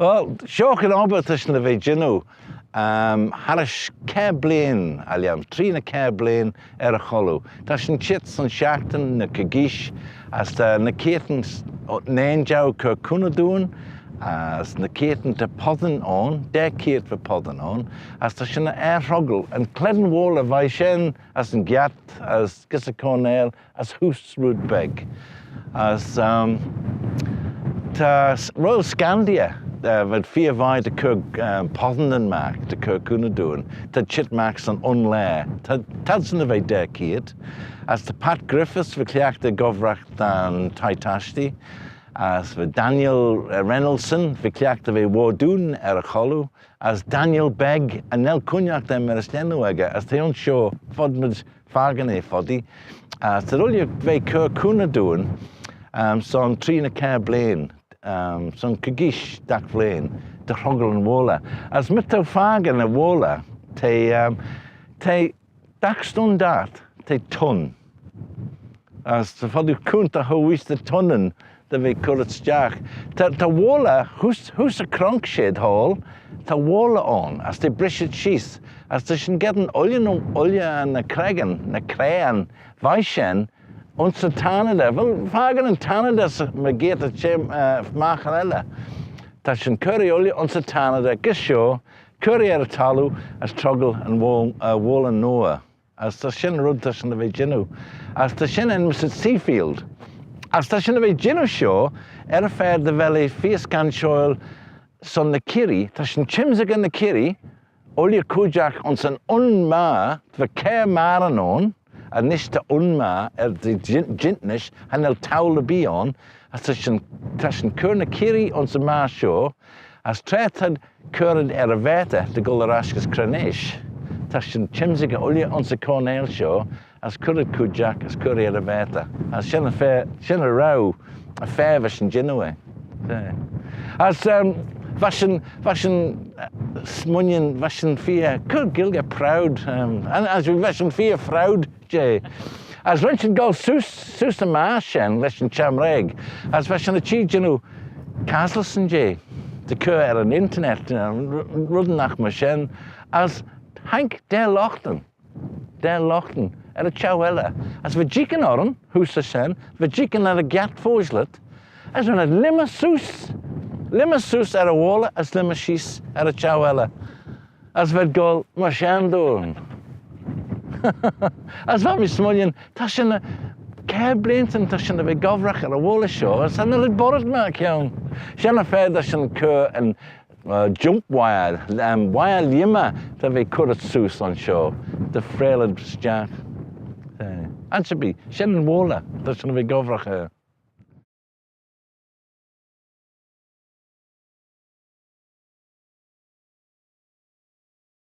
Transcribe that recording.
Wel, sioch yn obert ysyn y fe dynw. Harys cer blaen, aliam, trin y cer blaen y cholw. Da sy'n chits yn siartan na cygish, as da na ceityn nain jaw cyr cwna dŵn, as na ceityn da podden on, der ceit fy podden on, as da sy'n rhogl yn cledyn wôl y fai sien, as yn giat, as gysa cornel, as hws rwyd beg. As ta Royal Scandia, fod vier fai de cwg podden yn mac, de cwg cwna dŵn, ta chit macs yn onle, tad sy'n y fe der ceit, as the Pat Griffiths fy cliach de gofrach dan Tai Tashti, as fy Daniel Reynoldson fy cliach de fe wardwn y cholw, as Daniel Begg a nel cwniach de mer ysdenw ega, as te o'n sio fod myd fagan e ffodi, as te rwylio fe cwr cwna dŵn, son trin y cer blaen, son cygish dac flaen, dy rhogl yn wola. As mytaw fagan y wola, te dac stwn dat, te ton. As te fod yw cwnt a hywys dy tonnen, dy fe cwrdd stiach. Ta wola, hws y cronk shed hall, ta wola on, as te brysid shis, as te sy'n gedyn olia yn y cregan, na crean, faisien, ons y Tanada, fel fagan yn Tanada mae gyd y mach yn ela. Ta sy'n cyrru oli ons y Tanada, gysio, cyrru ar y talw, as trogl yn wôl yn noa. As ta sy'n rwyd ta sy'n y fe gynw. As ta sy'n yn Mr. Seafield. As ta sy'n y fe gynw sio, y ffair dy fel ei ffys gan sioel son na ciri, ta sy'n chimsig yn na ciri, oli y cwjach ons yn unma, fy cer mar yn on, a nis ta unma di jintnish han el tawl y bion, as ta sy'n cwr na ciri ons y mar sio, as tretad cwrdd y feta dy gol yr asgys cranish. Ta sy'n chimsig oli ons y cornel sio, as cwrdd cwjach, as cwrdd y feta. As sy'n y raw, a fair sy'n gynwe. As fashion smunion, fashion fear, cwrdd gilga proud, as we fashion fear proud, Jay. As when she'd go sus y marsian, lesson chamreg, as fashion a chi gynw Castleson, Jay, the cur ar an internet, rudnach marsian, as Hank der Lochten, ar y chawela. As fy jican oron, hwys y sen, fy jican ar y giat fwyslet, as when a lima sus ar y wola, as lima shis ar y chawela. As fyd gol marsian dŵn. As fan mi smwlion, ta sy'n y cer blaentan, ta sy'n y fe gofrach ar y wola sio, as yn yr borod mac iawn. Sy'n y ffair da sy'n cwr yn jump wire, wire lima, da fe cwrdd sws o'n sio, dy ffrelad stiach. Ansabi, sy'n yn wola, da sy'n y fe gofrach ar.